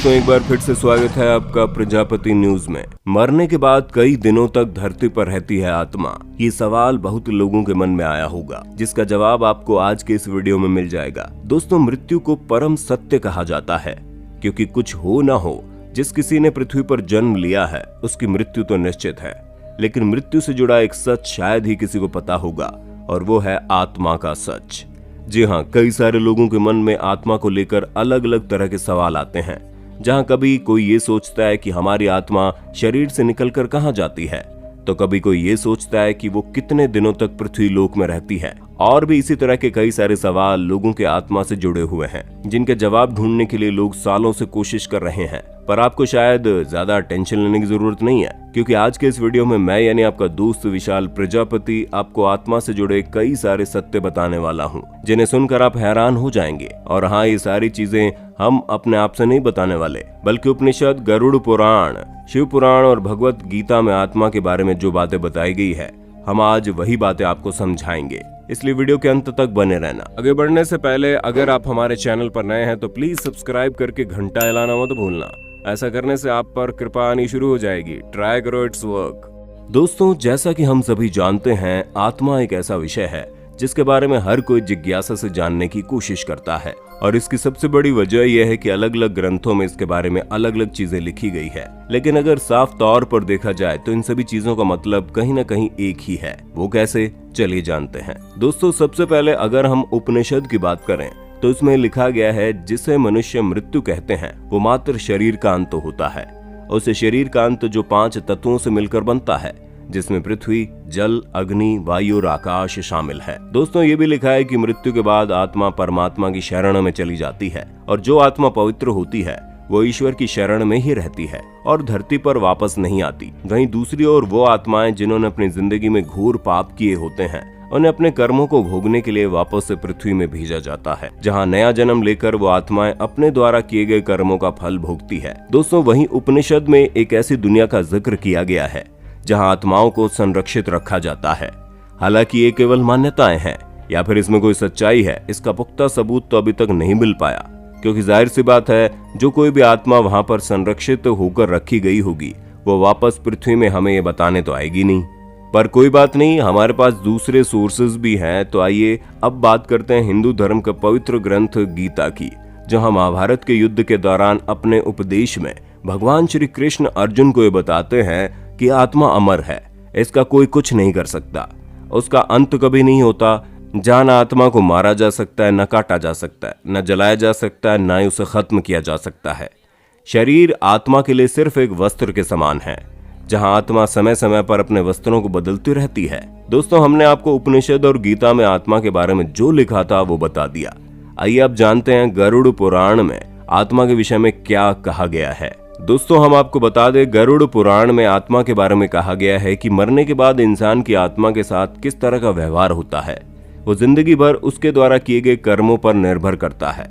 दोस्तों एक बार फिर से स्वागत है आपका प्रजापति न्यूज में। मरने के बाद कई दिनों तक धरती पर रहती है आत्मा, ये सवाल बहुत लोगों के मन में आया होगा, जिसका जवाब आपको आज के इस वीडियो में मिल जाएगा। दोस्तों, मृत्यु को परम सत्य कहा जाता है, क्योंकि कुछ हो ना हो, जिस किसी ने पृथ्वी पर जन्म लिया है उसकी मृत्यु तो निश्चित है, लेकिन मृत्यु से जुड़ा एक सच शायद ही किसी को पता होगा, और वो है आत्मा का सच। जी हाँ, कई सारे लोगों के मन में आत्मा को लेकर अलग अलग तरह के सवाल आते हैं। जहाँ कभी कोई ये सोचता है कि हमारी आत्मा शरीर से निकलकर कहाँ जाती है, तो कभी कोई ये सोचता है कि वो कितने दिनों तक पृथ्वी लोक में रहती है। और भी इसी तरह के कई सारे सवाल लोगों के आत्मा से जुड़े हुए हैं, जिनके जवाब ढूंढने के लिए लोग सालों से कोशिश कर रहे हैं। पर आपको शायद ज्यादा टेंशन लेने की जरूरत नहीं है, क्योंकि आज के इस वीडियो में मैं यानी आपका दोस्त विशाल प्रजापति आपको आत्मा से जुड़े कई सारे सत्य बताने वाला हूँ, जिन्हें सुनकर आप हैरान हो जाएंगे। और हाँ, ये सारी चीजें हम अपने आप से नहीं बताने वाले, बल्कि उपनिषद, गरुड़ पुराण, शिव पुराण और भगवत गीता में आत्मा के बारे में जो बातें बताई गई है, हम आज वही बातें आपको समझाएंगे। इसलिए वीडियो के अंत तक बने रहना। आगे बढ़ने से पहले अगर आप हमारे चैनल पर नए हैं तो प्लीज सब्सक्राइब करके घंटा हिलाना मत भूलना। ऐसा करने से आप पर कृपा आनी शुरू हो जाएगी। ट्राई करो, इट्स वर्क। दोस्तों, जैसा कि हम सभी जानते हैं, आत्मा एक ऐसा विषय है जिसके बारे में हर कोई जिज्ञासा से जानने की कोशिश करता है, और इसकी सबसे बड़ी वजह यह है कि अलग अलग ग्रंथों में इसके बारे में अलग अलग चीजें लिखी गई है। लेकिन अगर साफ तौर पर देखा जाए तो इन सभी चीजों का मतलब कहीं न कहीं एक ही है। वो कैसे, चलिए जानते हैं। दोस्तों, सबसे पहले अगर हम उपनिषद की बात करें तो इसमें लिखा गया है, जिसे मनुष्य मृत्यु कहते हैं वो मात्र शरीर का अंत होता है। उस शरीर का अंत जो 5 तत्वों से मिलकर बनता है, जिसमें पृथ्वी, जल, अग्नि, वायु और आकाश शामिल है। दोस्तों, ये भी लिखा है कि मृत्यु के बाद आत्मा परमात्मा की शरण में चली जाती है, और जो आत्मा पवित्र होती है वो ईश्वर की शरण में ही रहती है और धरती पर वापस नहीं आती। वहीं दूसरी ओर वो आत्माएं जिन्होंने अपनी जिंदगी में घोर पाप किए होते हैं, उन्हें अपने कर्मों को भोगने के लिए वापस से पृथ्वी में भेजा जाता है, जहां नया जन्म लेकर वो आत्माएं अपने द्वारा किए गए कर्मों का फल भोगती है। दोस्तों, वहीं उपनिषद में एक ऐसी दुनिया का जिक्र किया गया है जहां आत्माओं को संरक्षित रखा जाता है। हालांकि ये केवल मान्यताएं हैं, या फिर इसमें कोई सच्चाई है, इसका पुख्ता सबूत तो अभी तक नहीं मिल पाया, क्योंकि जाहिर सी बात है, जो कोई भी आत्मा वहां पर संरक्षित होकर रखी गई होगी वो वापस पृथ्वी में हमें ये बताने तो आएगी नहीं। पर कोई बात नहीं, हमारे पास दूसरे सोर्सेज भी हैं। तो आइए अब बात करते हैं हिंदू धर्म का पवित्र ग्रंथ गीता की, जहां महाभारत के युद्ध के दौरान अपने उपदेश में भगवान श्री कृष्ण अर्जुन को ये बताते हैं कि आत्मा अमर है, इसका कोई कुछ नहीं कर सकता, उसका अंत कभी नहीं होता। जहां न आत्मा को मारा जा सकता है, न काटा जा सकता है, न जलाया जा सकता है, न ही उसे खत्म किया जा सकता है। शरीर आत्मा के लिए सिर्फ एक वस्त्र के समान है, जहां आत्मा समय समय पर अपने वस्त्रों को बदलती रहती है। दोस्तों, हमने आपको उपनिषद और गीता में आत्मा के बारे में जो लिखा था वो बता दिया। आइए अब जानते हैं गरुड़ पुराण में आत्मा के विषय में क्या कहा गया है। दोस्तों, हम आपको बता दें, गरुड़ पुराण में आत्मा के बारे में कहा गया है कि मरने के बाद इंसान की आत्मा के साथ किस तरह का व्यवहार होता है वो जिंदगी भर उसके द्वारा किए गए कर्मों पर निर्भर करता है।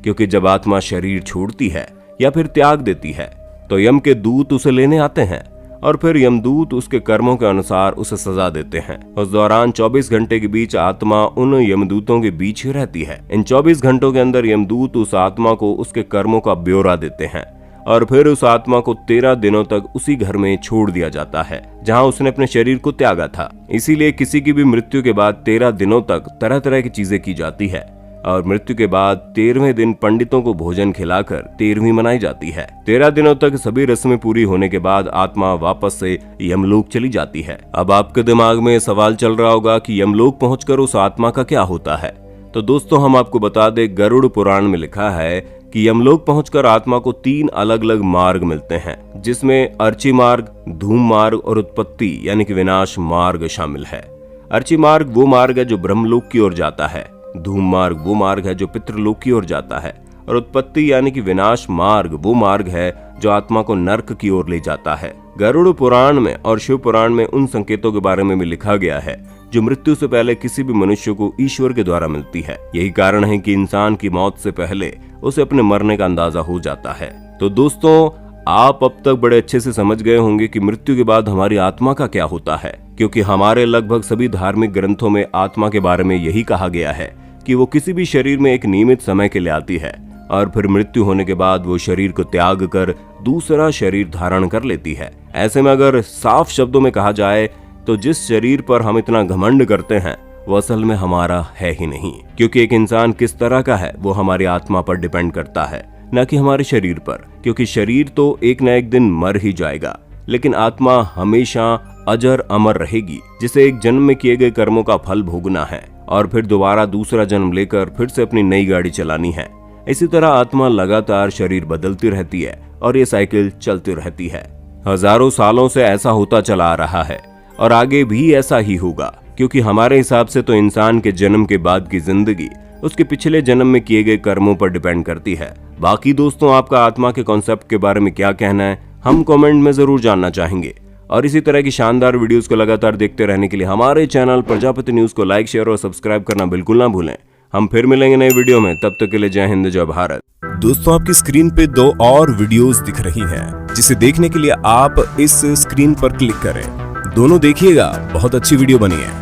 क्योंकि जब आत्मा शरीर छोड़ती है या फिर त्याग देती है तो यम के दूत उसे लेने आते हैं, और फिर यमदूत उसके कर्मों के अनुसार उसे सजा देते हैं। उस दौरान 24 घंटे के बीच आत्मा उन यमदूतों के बीच ही रहती है। इन 24 घंटों के अंदर यमदूत उस आत्मा को उसके कर्मों का ब्यौरा देते हैं, और फिर उस आत्मा को 13 दिनों तक उसी घर में छोड़ दिया जाता है जहां उसने अपने शरीर को त्यागा था। इसीलिए किसी की भी मृत्यु के बाद 13 दिनों तक तरह तरह की चीजें की जाती है, और मृत्यु के बाद 13वें दिन पंडितों को भोजन खिलाकर 13वीं मनाई जाती है। 13 दिनों तक सभी रस्में पूरी होने के बाद आत्मा वापस से यमलोक चली जाती है। अब आपके दिमाग में सवाल चल रहा होगा कि यमलोक पहुंचकर उस आत्मा का क्या होता है। तो दोस्तों, हम आपको बता दें, गरुड़ पुराण में लिखा है कि यमलोक पहुंचकर आत्मा को 3 अलग अलग मार्ग मिलते हैं, जिसमें अर्ची मार्ग, धूम मार्ग और उत्पत्ति यानी कि विनाश मार्ग शामिल है। अर्ची मार्ग वो मार्ग है जो ब्रह्मलोक की ओर जाता है, धूम मार्ग वो मार्ग है जो पितृलोक की ओर जाता है, और उत्पत्ति यानी कि विनाश मार्ग वो मार्ग है जो आत्मा को नर्क की ओर ले जाता है। गरुड़ पुराण में और शिव पुराण में उन संकेतों के बारे में भी लिखा गया है जो मृत्यु से पहले किसी भी मनुष्य को ईश्वर के द्वारा मिलती है। यही कारण है कि इंसान की मौत से पहले उसे अपने मरने का अंदाजा हो जाता है। तो दोस्तों, आप अब तक बड़े अच्छे से समझ गए होंगे कि मृत्यु के बाद हमारी आत्मा का क्या होता है, क्योंकि हमारे लगभग सभी धार्मिक ग्रंथों में आत्मा के बारे में यही कहा गया है कि वो किसी भी शरीर में एक नियमित समय के लिए आती है और फिर मृत्यु होने के बाद वो शरीर को त्याग कर दूसरा शरीर धारण कर लेती है। ऐसे में अगर साफ शब्दों में कहा जाए तो जिस शरीर पर हम इतना घमंड करते हैं वो असल में हमारा है ही नहीं, क्योंकि एक इंसान किस तरह का है वो हमारी आत्मा पर डिपेंड करता है, न कि हमारे शरीर पर। क्योंकि शरीर तो एक न एक दिन मर ही जाएगा, लेकिन आत्मा हमेशा अजर अमर रहेगी, जिसे एक जन्म में किए गए कर्मों का फल भोगना है और फिर दोबारा दूसरा जन्म लेकर फिर से अपनी नई गाड़ी चलानी है। इसी तरह आत्मा लगातार शरीर बदलती रहती है और ये साइकिल चलती रहती है। हजारों सालों से ऐसा होता चला आ रहा है और आगे भी ऐसा ही होगा, क्योंकि हमारे हिसाब से तो इंसान के जन्म के बाद की जिंदगी उसके पिछले जन्म में किए गए कर्मों पर डिपेंड करती है। बाकी दोस्तों, आपका आत्मा के कॉन्सेप्ट के बारे में क्या कहना है, हम कमेंट में जरूर जानना चाहेंगे। और इसी तरह की शानदार वीडियोस को लगातार देखते रहने के लिए हमारे चैनल प्रजापति न्यूज को लाइक, शेयर और सब्सक्राइब करना बिल्कुल ना भूलें। हम फिर मिलेंगे नए वीडियो में, तब तक के लिए जय हिंद, जय भारत। दोस्तों, आपकी स्क्रीन पे 2 और वीडियोस दिख रही हैं, जिसे देखने के लिए आप इस स्क्रीन पर क्लिक करें। दोनों देखिएगा, बहुत अच्छी वीडियो बनी है।